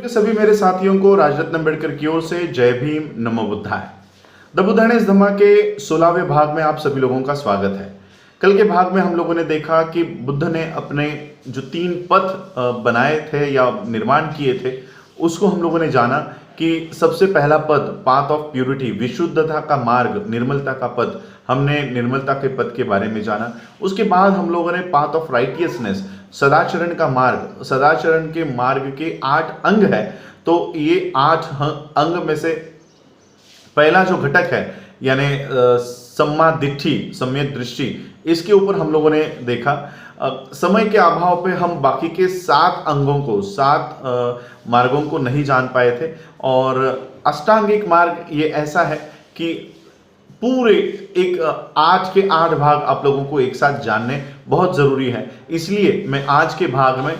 सभी मेरे साथियों को राजरत्न अम्बेडकर की ओर से जय भीम, नमो बुद्धाय। द बुद्धाइज धम्मा के 16वें भाग में आप सभी लोगों का स्वागत है। कल के भाग में हम लोगों ने देखा कि बुद्ध ने अपने जो 3 पथ बनाए थे या निर्माण किए थे, उसको हम लोगों ने जाना कि सबसे पहला पद पाथ ऑफ प्यूरिटी, विशुद्धता का मार्ग, निर्मलता का पद, हमने निर्मलता के पद के बारे में जाना। उसके बाद हम लोगों ने पाथ ऑफ राइटियसनेस, सदाचरण का मार्ग, सदाचरण के मार्ग के 8 अंग है। तो ये 8 अंग में से पहला जो घटक है यानी सम्मा दिट्ठी, सम्यक दृष्टि, इसके ऊपर हम लोगों ने देखा। समय के अभाव पे हम बाकी के 7 अंगों को, 7 मार्गों को नहीं जान पाए थे। और अष्टांगिक मार्ग ये ऐसा है कि पूरे 8 के 8 भाग आप लोगों को एक साथ जानने बहुत जरूरी है। इसलिए मैं आज के भाग में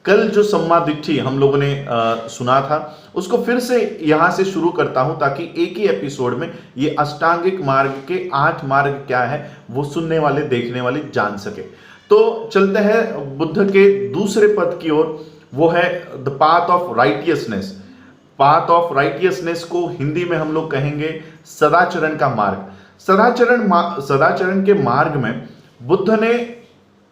कल जो सम्मा दिट्ठी हम लोगों ने सुना था, उसको फिर से यहां से शुरू करता हूं ताकि एक ही एपिसोड में ये अष्टांगिक मार्ग के 8 मार्ग क्या है वो सुनने वाले, देखने वाले जान सके। तो चलते हैं बुद्ध के दूसरे पद की ओर, वो है the path of righteousness. Path of righteousness को हिंदी में हम लोग कहेंगे सदाचरण का मार्ग। सदाचरण के मार्ग में बुद्ध ने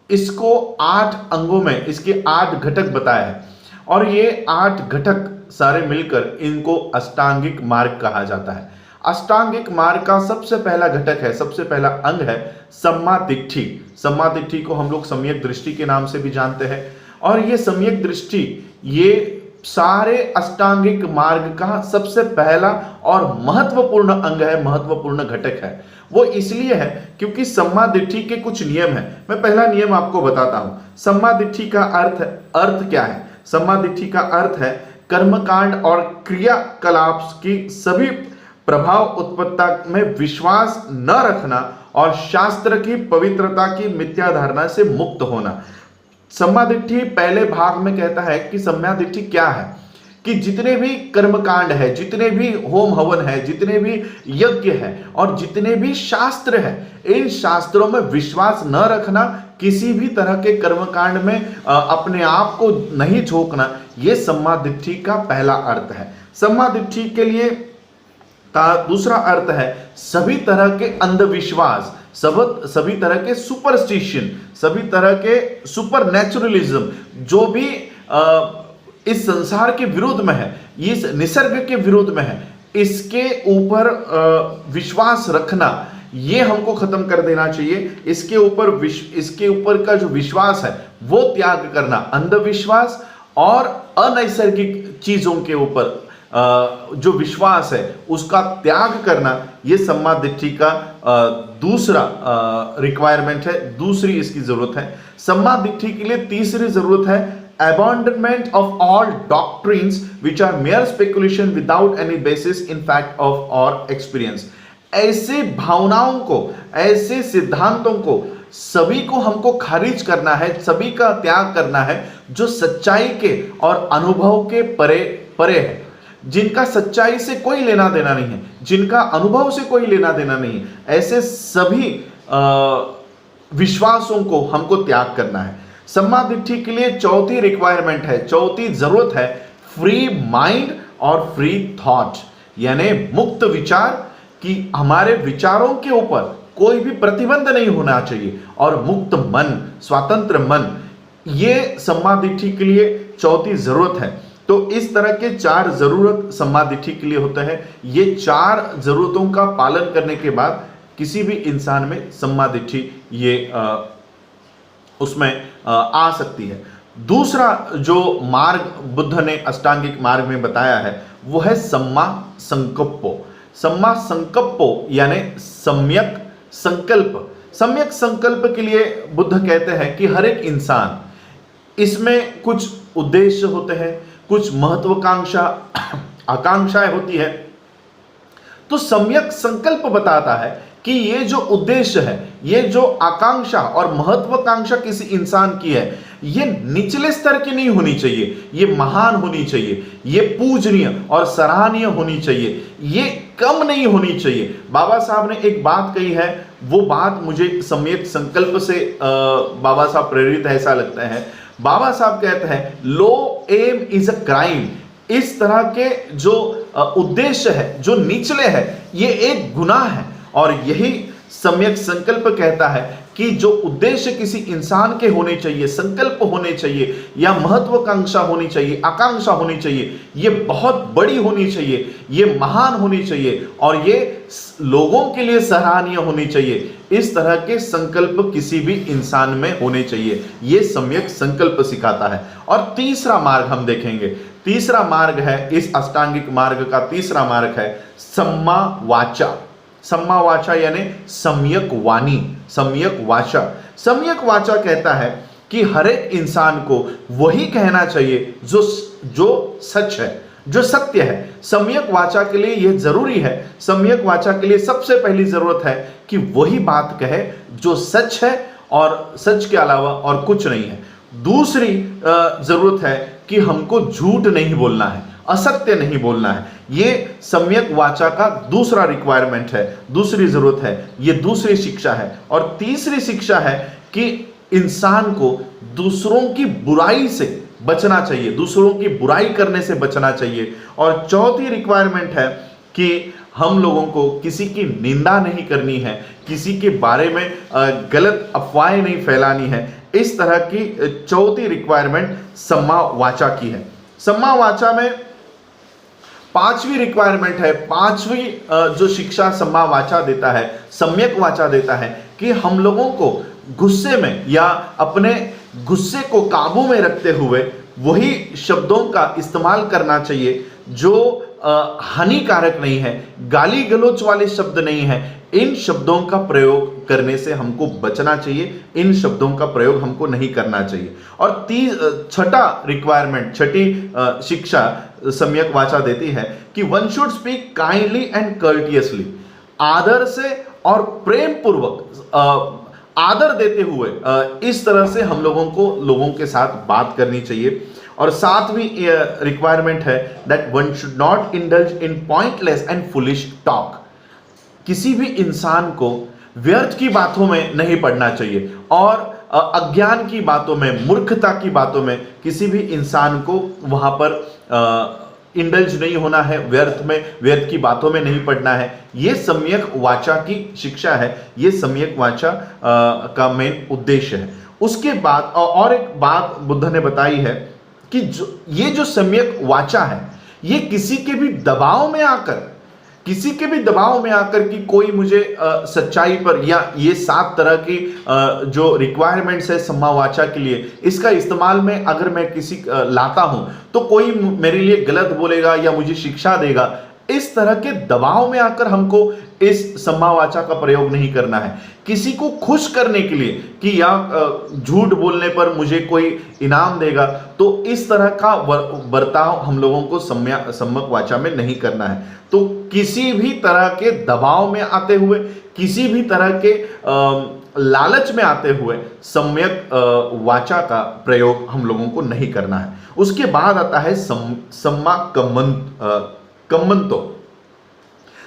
इसको 8 अंगों में इसके 8 घटक बताए हैं और ये 8 घटक सारे मिलकर इनको अष्टांगिक मार्ग कहा जाता है। अष्टांगिक मार्ग का सबसे पहला घटक है, सबसे पहला अंग है सम्मा दिट्ठी। सम्मा दिट्ठी को हम लोग सम्यक दृष्टि के नाम से भी जानते हैं। और ये सम्यक दृष्टि ये सारे अष्टांगिक मार्ग का सबसे पहला और महत्वपूर्ण अंग है, महत्वपूर्ण घटक है। वो इसलिए है क्योंकि सम्मा दिट्ठी के कुछ नियम है। मैं पहला नियम आपको बताता हूं। सम्मा दिट्ठी का अर्थ क्या है? सम्मा दिट्ठी का अर्थ है कर्मकांड और क्रियाकलाप की सभी प्रभाव उत्पत्ता में विश्वास न रखना और शास्त्र की पवित्रता की मिथ्या धारणा से मुक्त होना। सम्मा दिट्ठी पहले भाग में कहता है कि सम्मा दिट्ठी क्या है, कि जितने भी कर्मकांड है, जितने भी होम हवन है, जितने भी यज्ञ है और जितने भी शास्त्र है, इन शास्त्रों में विश्वास न रखना, किसी भी तरह के कर्मकांड में अपने आप को नहीं झोंकना, यह सम्मा दिट्ठी का पहला अर्थ है। सम्मा दिट्ठी के लिए का दूसरा अर्थ है सभी तरह के अंधविश्वास, सभी तरह के सुपरस्टिशन, सभी तरह के सुपर नेचुरलिज्म जो भी इस संसार के विरुद्ध में है, इस निसर्ग के विरुद्ध में है, इसके ऊपर विश्वास रखना, ये हमको खत्म कर देना चाहिए। इसके ऊपर का जो विश्वास है वो त्याग करना। अंधविश्वास और अनैसर्गिक चीजों के ऊपर जो विश्वास है उसका त्याग करना, ये सम्मा दिट्ठी का दूसरा रिक्वायरमेंट है, दूसरी इसकी जरूरत है। सम्मा दिट्ठी के लिए तीसरी जरूरत है abandonment of all doctrines which are mere speculation without any basis in fact of or experience। ऐसे भावनाओं को, ऐसे सिद्धांतों को, सभी को हमको खारिज करना है, सभी का त्याग करना है जो सच्चाई के और अनुभव के परे है, जिनका सच्चाई से कोई लेना देना नहीं है, जिनका अनुभव से कोई लेना देना नहीं है। ऐसे सभी विश्वासों को हमको त्याग करना है। सम्मा दिट्ठी के लिए चौथी रिक्वायरमेंट है, चौथी जरूरत है फ्री माइंड और फ्री थॉट, यानी मुक्त विचार, कि हमारे विचारों के ऊपर कोई भी प्रतिबंध नहीं होना चाहिए, और मुक्त मन, स्वतंत्र मन, ये सम्मा दिट्ठी के लिए चौथी जरूरत है। तो इस तरह के 4 जरूरत सम्मा दिट्ठी के लिए होते हैं। ये 4 जरूरतों का पालन करने के बाद किसी भी इंसान में सम्मा दिट्ठी ये उसमें आ सकती है। दूसरा जो मार्ग बुद्ध ने अष्टांगिक मार्ग में बताया है वो है सम्मा संकप्पो। सम्मा संकप्पो यानी सम्यक संकल्प। सम्यक संकल्प के लिए बुद्ध कहते हैं कि हर एक इंसान, इसमें कुछ उद्देश्य होते हैं, कुछ महत्वाकांक्षा आकांक्षाएं होती है। तो सम्यक संकल्प बताता है कि ये जो उद्देश्य है, ये जो आकांक्षा और महत्वाकांक्षा किसी इंसान की है, ये निचले स्तर की नहीं होनी चाहिए, ये महान होनी चाहिए, ये पूजनीय और सराहनीय होनी चाहिए, ये कम नहीं होनी चाहिए। बाबा साहब ने एक बात कही है, वो बात मुझे सम्यक संकल्प से बाबा साहब प्रेरित है ऐसा लगता है। बाबा साहब कहते हैं लो एम इज अ क्राइम, इस तरह के जो उद्देश्य है, जो निचले है, ये एक गुनाह है। और यही सम्यक संकल्प कहता है कि जो उद्देश्य किसी इंसान के होने चाहिए, संकल्प होने चाहिए या महत्वाकांक्षा होनी चाहिए, आकांक्षा होनी चाहिए, ये बहुत बड़ी होनी चाहिए, ये महान होनी चाहिए और ये लोगों के लिए सराहनीय होनी चाहिए। इस तरह के संकल्प किसी भी इंसान में होने चाहिए, ये सम्यक संकल्प सिखाता है। और तीसरा मार्ग हम देखेंगे, तीसरा मार्ग है, इस अष्टांगिक मार्ग का तीसरा मार्ग है सम्मा वाचा। सम्मा वाचा यानी सम्यक वाणी, सम्यक वाचा। सम्यक वाचा कहता है कि हर एक इंसान को वही कहना चाहिए जो सच है, जो सत्य है। सम्यक वाचा के लिए यह जरूरी है, सम्यक वाचा के लिए सबसे पहली जरूरत है कि वही बात कहे जो सच है और सच के अलावा और कुछ नहीं है। दूसरी जरूरत है कि हमको झूठ नहीं बोलना है, असत्य नहीं बोलना है। ये सम्यक वाचा का दूसरा रिक्वायरमेंट है, दूसरी जरूरत है, ये दूसरी शिक्षा है। और तीसरी शिक्षा है कि इंसान को दूसरों की बुराई से बचना चाहिए, दूसरों की बुराई करने से बचना चाहिए। और चौथी रिक्वायरमेंट है कि हम लोगों को किसी की निंदा नहीं करनी है, किसी के बारे में गलत अफवाहें नहीं फैलानी है। इस तरह की चौथी रिक्वायरमेंट सम्मा वाचा की है। सम्मा वाचा में पांचवी रिक्वायरमेंट है, पांचवी जो शिक्षा सम्मा वाचा देता है, सम्यक वाचा देता है कि हम लोगों को गुस्से में या अपने गुस्से को काबू में रखते हुए वही शब्दों का इस्तेमाल करना चाहिए जो हानिकारक नहीं है, गाली गलौच वाले शब्द नहीं है। इन शब्दों का प्रयोग करने से हमको बचना चाहिए, इन शब्दों का प्रयोग हमको नहीं करना चाहिए। और छठा रिक्वायरमेंट, छठी शिक्षा सम्यक वाचा देती है कि one should speak kindly and courteously. आदर से और प्रेम पूर्वक, आदर देते हुए इस तरह से हम लोगों को लोगों के साथ बात करनी चाहिए। और सातवीं रिक्वायरमेंट है that one should not indulge in pointless and foolish talk. किसी भी इंसान को व्यर्थ की बातों में नहीं पड़ना चाहिए और अज्ञान की बातों में, मूर्खता की बातों में किसी भी इंसान को वहां पर इंडल्ज नहीं होना है, व्यर्थ की बातों में नहीं पड़ना है। ये सम्यक वाचा की शिक्षा है, ये सम्यक वाचा का मेन उद्देश्य है। उसके बाद और एक बात बुद्ध ने बताई है कि ये जो सम्यक वाचा है, ये किसी के भी दबाव में आकर कि कोई मुझे सच्चाई पर, या ये 7 तरह की जो रिक्वायरमेंट्स है सम्मा वाचा के लिए, इसका इस्तेमाल में अगर मैं किसी लाता हूं तो कोई मेरे लिए गलत बोलेगा या मुझे शिक्षा देगा, इस तरह के दबाव में आकर हमको इस सम्मा वाचा का प्रयोग नहीं करना है। किसी को खुश करने के लिए कि या झूठ बोलने पर मुझे कोई इनाम देगा, तो इस तरह का बर्ताव हम लोगों को सम्यक वाचा में नहीं करना है। तो किसी भी तरह के दबाव में आते हुए, किसी भी तरह के लालच में आते हुए सम्यक वाचा का प्रयोग हम लोगों को नहीं करना है। उसके बाद आता है सम्मा कम्मंतो।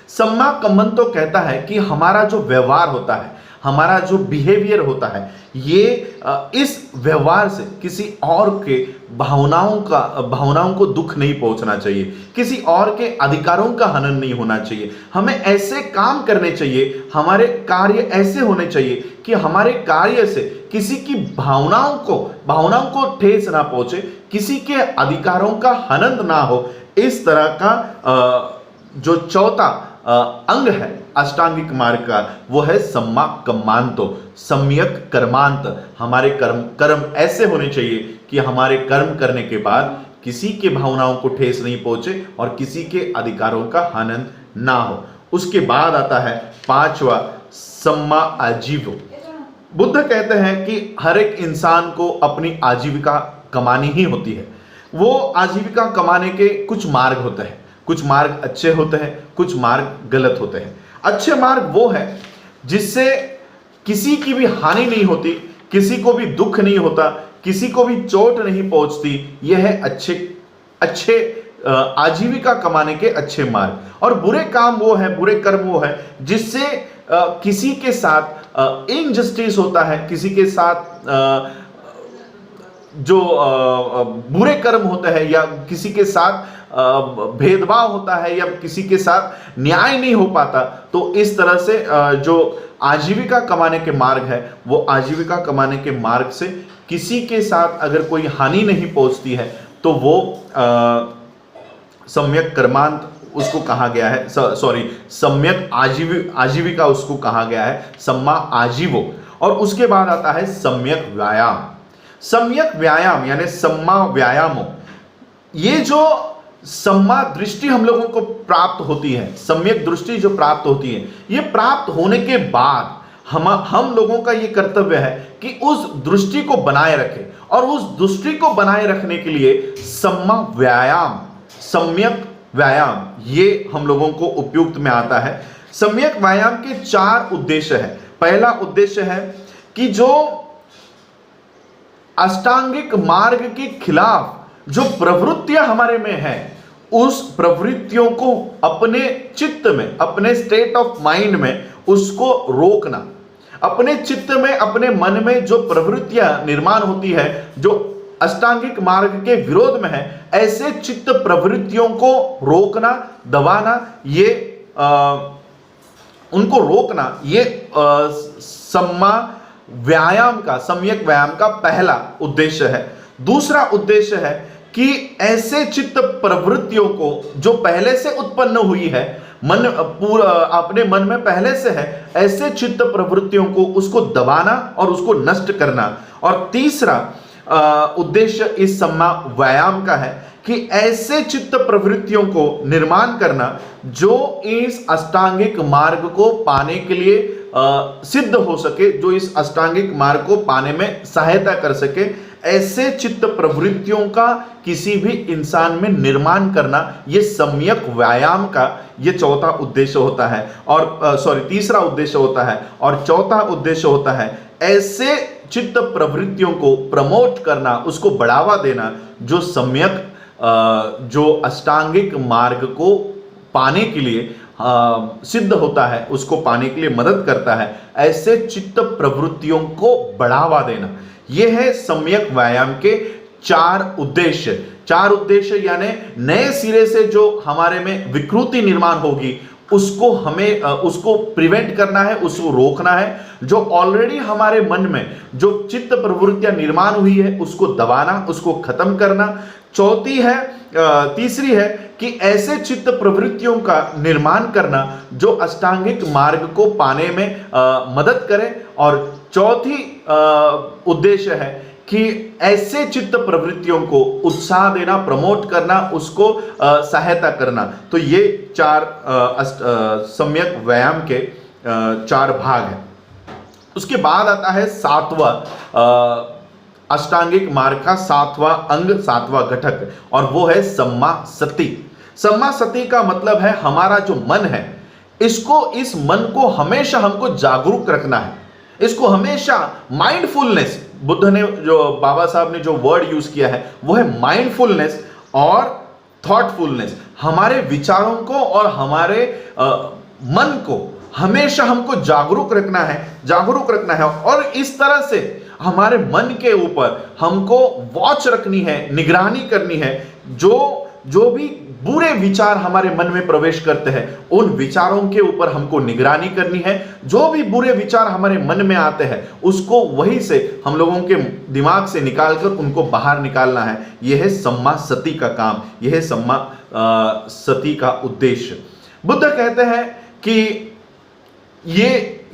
सम्मा कम्मंतो कहता है कि हमारा जो व्यवहार होता है, हमारा जो बिहेवियर होता है, ये इस व्यवहार से किसी और के भावनाओं को दुख नहीं पहुंचना चाहिए, किसी और के अधिकारों का हनन नहीं होना चाहिए। हमें ऐसे काम करने चाहिए, हमारे कार्य ऐसे होने चाहिए कि हमारे कार्य से किसी की भावनाओं को ठेस ना पहुंचे, किसी के अधिकारों का हनन ना हो। इस तरह का जो चौथा अंग है अष्टांगिक मार्ग का, वो है सम्मा कम्मांतो, सम्यक कर्मांत। हमारे कर्म ऐसे होने चाहिए कि हमारे कर्म करने के बाद किसी के भावनाओं को ठेस नहीं पहुंचे और किसी के अधिकारों का हनन ना हो। उसके बाद आता है पांचवा सम्मा आजीवो। बुद्ध कहते हैं कि हर एक इंसान को अपनी आजीविका कमानी ही होती है। वो आजीविका कमाने के कुछ मार्ग होते हैं, कुछ मार्ग अच्छे होते हैं, कुछ मार्ग गलत होते हैं। अच्छे मार्ग वो है जिससे किसी की भी हानि नहीं होती, किसी को भी दुख नहीं होता, किसी को भी चोट नहीं पहुंचती। यह है अच्छे आजीविका कमाने के अच्छे मार्ग। और बुरे कर्म वो है जिससे किसी के साथ इनजस्टिस होता है, किसी के साथ जो बुरे कर्म होते हैं या किसी के साथ भेदभाव होता है या किसी के साथ न्याय नहीं हो पाता, तो इस तरह से जो आजीविका कमाने के मार्ग है, वो आजीविका कमाने के मार्ग से किसी के साथ अगर कोई हानि नहीं पहुंचती है तो वो सम्यक कर्मांत उसको कहा गया है, सम्यक आजीविका उसको कहा गया है, सम्मा आजीवो। और उसके बाद आता है सम्यक व्यायाम। सम्यक व्यायाम यानी सम्मा व्यायामो। ये जो सम्मा दृष्टि हम लोगों को प्राप्त होती है, सम्यक दृष्टि जो प्राप्त होती है, ये प्राप्त होने के बाद हम लोगों का ये कर्तव्य है कि उस दृष्टि को बनाए रखें, और उस दृष्टि को बनाए रखने के लिए सम्मा व्यायाम, सम्यक व्यायाम, ये हम लोगों को उपयुक्त में आता है। सम्यक व्यायाम के 4 उद्देश्य है। पहला उद्देश्य है कि जो अष्टांगिक मार्ग के खिलाफ जो प्रवृत्तियां हमारे में है, उस प्रवृत्तियों को अपने चित्त में, अपने स्टेट ऑफ माइंड में उसको रोकना। अपने चित्त में, अपने मन में जो प्रवृत्तियां निर्माण होती है जो अष्टांगिक मार्ग के विरोध में है, ऐसे चित्त प्रवृत्तियों को रोकना, दबाना, ये उनको रोकना, ये सम्मा व्यायाम का, सम्यक व्यायाम का पहला उद्देश्य है। दूसरा उद्देश्य है कि ऐसे चित्त प्रवृत्तियों को जो पहले से उत्पन्न हुई है, मन पूरा अपने मन में पहले से है, ऐसे चित्त प्रवृत्तियों को उसको दबाना और उसको नष्ट करना। और तीसरा उद्देश्य इस सम्मा व्यायाम का है कि ऐसे चित्त प्रवृत्तियों को निर्माण करना जो इस अष्टांगिक मार्ग को पाने के लिए सिद्ध हो सके, जो इस अष्टांगिक मार्ग को पाने में सहायता कर सके। ऐसे चित्त प्रवृत्तियों का किसी भी इंसान में निर्माण करना, ये सम्यक व्यायाम का ये चौथा उद्देश्य होता है। और तीसरा उद्देश्य होता है। और चौथा उद्देश्य होता है ऐसे चित्त प्रवृत्तियों को प्रमोट करना, उसको बढ़ावा देना, जो सम्यक जो अष्टांगिक मार्ग को पाने के लिए सिद्ध होता है, उसको पाने के लिए मदद करता है। ऐसे चित्त प्रवृत्तियों को बढ़ावा देना, यह है सम्यक व्यायाम के 4 उद्देश्य। 4 उद्देश्य यानी नए सिरे से जो हमारे में विकृति निर्माण होगी उसको हमें उसको प्रिवेंट करना है, उसको रोकना है। जो ऑलरेडी हमारे मन में जो चित्त प्रवृत्तियां निर्माण हुई है उसको दबाना, उसको खत्म करना। तीसरी है कि ऐसे चित्त प्रवृत्तियों का निर्माण करना जो अष्टांगिक मार्ग को पाने में मदद करे। और चौथी उद्देश्य है कि ऐसे चित्त प्रवृत्तियों को उत्साह देना, प्रमोट करना, उसको सहायता करना। तो ये 4 सम्यक व्यायाम के 4 भाग हैं। उसके बाद आता है 7वां अष्टांगिक मार्ग का 7वां अंग, 7वां घटक, और वो है सम्मा सति। सम्मा सति का मतलब है हमारा जो मन है, इस मन को हमेशा हमको जागरूक रखना है, इसको हमेशा माइंडफुलनेस, बुद्ध ने जो, बाबा साहब ने जो वर्ड यूज किया है वो है माइंडफुलनेस और थॉटफुलनेस। हमारे विचारों को और हमारे मन को हमेशा हमको जागरूक रखना है। और इस तरह से हमारे मन के ऊपर हमको वॉच रखनी है, निगरानी करनी है। जो भी बुरे विचार हमारे मन में प्रवेश करते हैं, उन विचारों के ऊपर हमको निगरानी करनी है। जो भी बुरे विचार हमारे मन में आते हैं उसको वहीं से हम लोगों के दिमाग से निकालकर उनको बाहर निकालना है। यह है सम्मा सति का काम, यह है सम्मा सति का उद्देश्य। बुद्ध कहते हैं कि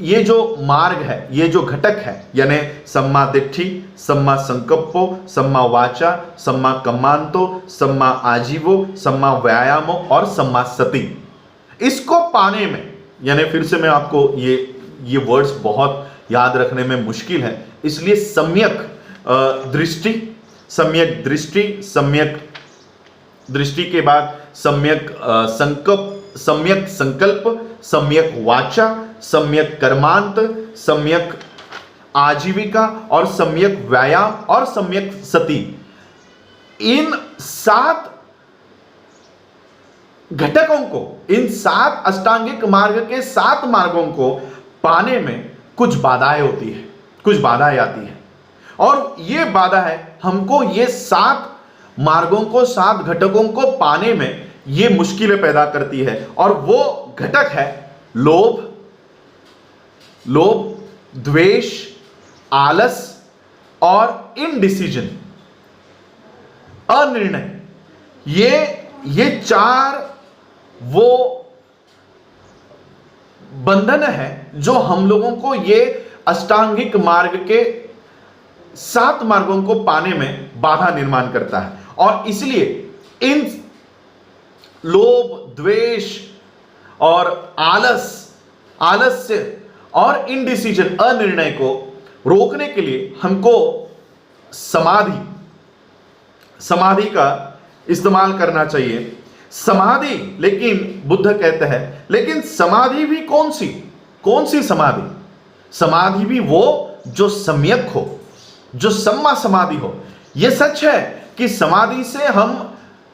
ये जो मार्ग है, ये जो घटक है, यानी सम्मा दिट्ठि, सम्मा संकप्पो, सम्मा वाचा, सम्मा कम्मांतो, सम्मा आजीवो, सम्मा व्यायामो और सम्मा सति, इसको पाने में, यानी फिर से मैं आपको ये वर्ड्स बहुत याद रखने में मुश्किल है, इसलिए सम्यक दृष्टि, सम्यक दृष्टि के बाद सम्यक संकल्प, सम्यक वाचा, सम्यक कर्मांत, सम्यक आजीविका और सम्यक व्यायाम और सम्यक सति, इन 7 घटकों को, इन 7 अष्टांगिक मार्ग के 7 मार्गों को पाने में कुछ बाधाएं होती है, कुछ बाधाएं आती है। और ये बाधा है हमको ये 7 मार्गों को, 7 घटकों को पाने में ये मुश्किलें पैदा करती है। और वो घटक है लोभ, द्वेष, आलस और इनडिसीजन, अनिर्णय। ये 4 वो बंधन है जो हम लोगों को ये अष्टांगिक मार्ग के 7 मार्गों को पाने में बाधा निर्माण करता है। और इसलिए इन लोभ, द्वेष और आलस्य और इनडिसीजन, अनिर्णय को रोकने के लिए हमको समाधि का इस्तेमाल करना चाहिए। समाधि, लेकिन बुद्ध कहते हैं, लेकिन समाधि भी कौन सी समाधि? समाधि भी वो जो सम्यक हो, जो सम्मा समाधि हो। यह सच है कि समाधि से हम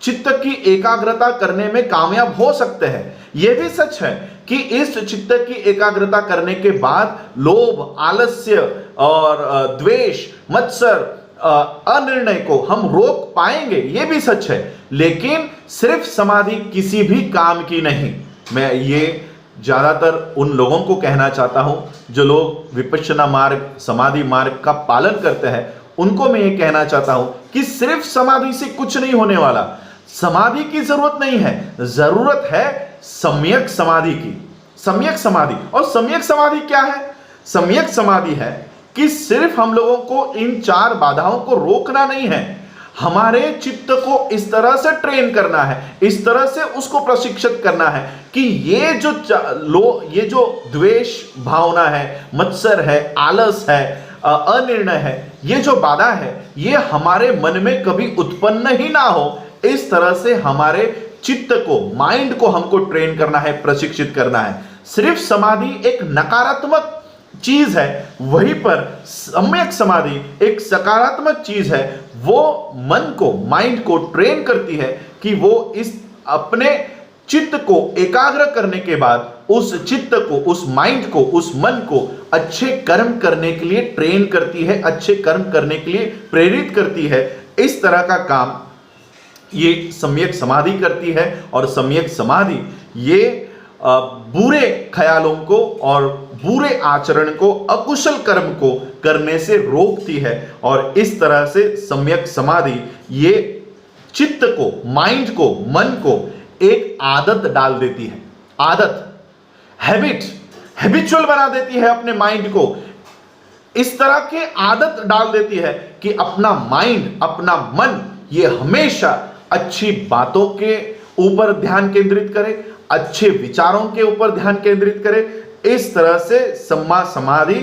चित्त की एकाग्रता करने में कामयाब हो सकते हैं। यह भी सच है कि इस चित्त की एकाग्रता करने के बाद लोभ, आलस्य और द्वेष, मत्सर, अनिर्णय को हम रोक पाएंगे। यह भी सच है। लेकिन सिर्फ समाधि किसी भी काम की नहीं। मैं ये ज्यादातर उन लोगों को कहना चाहता हूं जो लोग विपश्यना मार्ग, समाधि मार्ग का पालन करते हैं, उनको मैं ये कहना चाहता हूं कि सिर्फ समाधि से कुछ नहीं होने वाला। समाधि की जरूरत नहीं है, जरूरत है सम्यक समाधि की। सम्यक समाधि, और सम्यक समाधि क्या है? सम्यक समाधि है कि सिर्फ हम लोगों को इन 4 बाधाओं को रोकना नहीं है, हमारे चित्त को इस तरह से ट्रेन करना है, इस तरह से उसको प्रशिक्षित करना है कि ये जो द्वेष भावना है, मत्सर है, आलस है, अनिर्णय है, ये जो बाधा है, ये हमारे मन में कभी उत्पन्न ही ना हो। इस तरह से हमारे चित्त को, माइंड को हमको ट्रेन करना है, प्रशिक्षित करना है। सिर्फ समाधि एक नकारात्मक चीज है, वहीं पर सम्यक समाधि एक सकारात्मक चीज है। वो मन को, माइंड को ट्रेन करती है कि वो इस अपने चित्त को एकाग्र करने के बाद उस चित्त को, उस माइंड को, उस मन को अच्छे कर्म करने के लिए ट्रेन करती है, अच्छे कर्म करने के लिए प्रेरित करती है। इस तरह का काम ये सम्यक समाधि करती है। और सम्यक समाधि ये बुरे ख्यालों को और बुरे आचरण को, अकुशल कर्म को करने से रोकती है। और इस तरह से सम्यक समाधि ये चित्त को, माइंड को, मन को एक आदत डाल देती है। आदत, हैबिचुअल बना देती है अपने माइंड को। इस तरह के आदत डाल देती है कि अपना माइंड, अपना मन ये हमेशा अच्छी बातों के ऊपर ध्यान केंद्रित करे, अच्छे विचारों के ऊपर ध्यान केंद्रित करे। इस तरह से सम्मा समाधि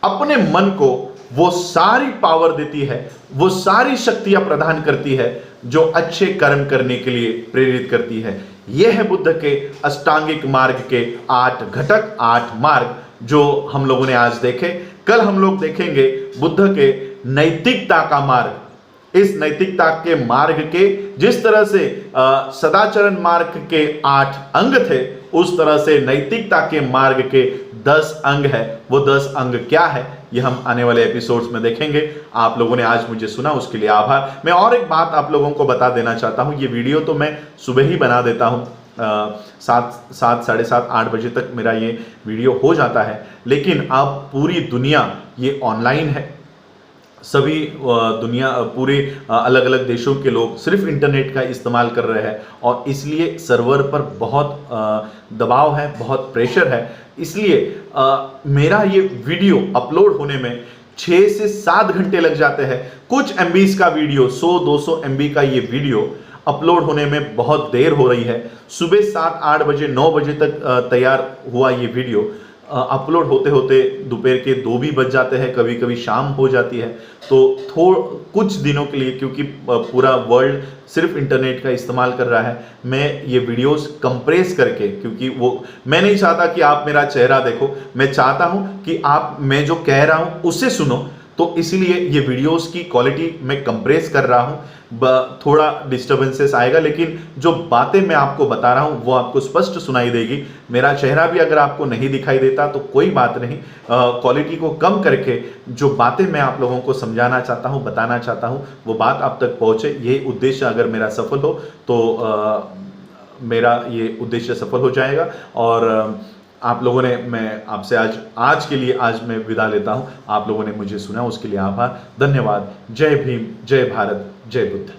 अपने मन को वो सारी पावर देती है, वो सारी शक्तियां प्रदान करती है जो अच्छे कर्म करने के लिए प्रेरित करती है। यह है बुद्ध के अष्टांगिक मार्ग के 8 घटक, 8 मार्ग जो हम लोगों ने आज देखे। कल हम लोग देखेंगे बुद्ध के नैतिकता का मार्ग। इस नैतिकता के मार्ग के जिस तरह से सदाचरण मार्ग के 8 अंग थे, उस तरह से नैतिकता के मार्ग के 10 अंग है। वो 10 अंग क्या है, ये हम आने वाले एपिसोड्स में देखेंगे। आप लोगों ने आज मुझे सुना, उसके लिए आभार। मैं और एक बात आप लोगों को बता देना चाहता हूँ। ये वीडियो तो मैं सुबह ही बना देता हूँ, 7, साढ़े 7, 8 बजे तक मेरा ये वीडियो हो जाता है। लेकिन अब पूरी दुनिया ये ऑनलाइन है। सभी दुनिया, पूरे अलग अलग देशों के लोग सिर्फ इंटरनेट का इस्तेमाल कर रहे हैं और इसलिए सर्वर पर बहुत दबाव है, बहुत प्रेशर है। इसलिए मेरा ये वीडियो अपलोड होने में 6 से 7 घंटे लग जाते हैं। कुछ MBs का वीडियो, 100-200 MB का ये वीडियो अपलोड होने में बहुत देर हो रही है। सुबह 7-8 बजे, 9 बजे तक तैयार हुआ ये वीडियो, अपलोड होते होते दोपहर के 2 भी बज जाते हैं, कभी कभी शाम हो जाती है। तो कुछ दिनों के लिए, क्योंकि पूरा वर्ल्ड सिर्फ इंटरनेट का इस्तेमाल कर रहा है, मैं ये वीडियोस कंप्रेस करके, क्योंकि वो मैं नहीं चाहता कि आप मेरा चेहरा देखो, मैं चाहता हूं कि आप मैं जो कह रहा हूं उसे सुनो। तो इसीलिए ये वीडियोस की क्वालिटी मैं कंप्रेस कर रहा हूं, थोड़ा डिस्टर्बेंसेस आएगा, लेकिन जो बातें मैं आपको बता रहा हूं वो आपको स्पष्ट सुनाई देगी। मेरा चेहरा भी अगर आपको नहीं दिखाई देता तो कोई बात नहीं, क्वालिटी को कम करके जो बातें मैं आप लोगों को समझाना चाहता हूं, बताना चाहता हूं, वो बात आप तक पहुंचे। ये उद्देश्य अगर मेरा सफल हो तो मेरा ये उद्देश्य सफल हो जाएगा। और आप लोगों ने, मैं आपसे आज के लिए आज मैं विदा लेता हूं। आप लोगों ने मुझे सुना, उसके लिए आभार, धन्यवाद। जय भीम, जय भारत, जय बुद्ध।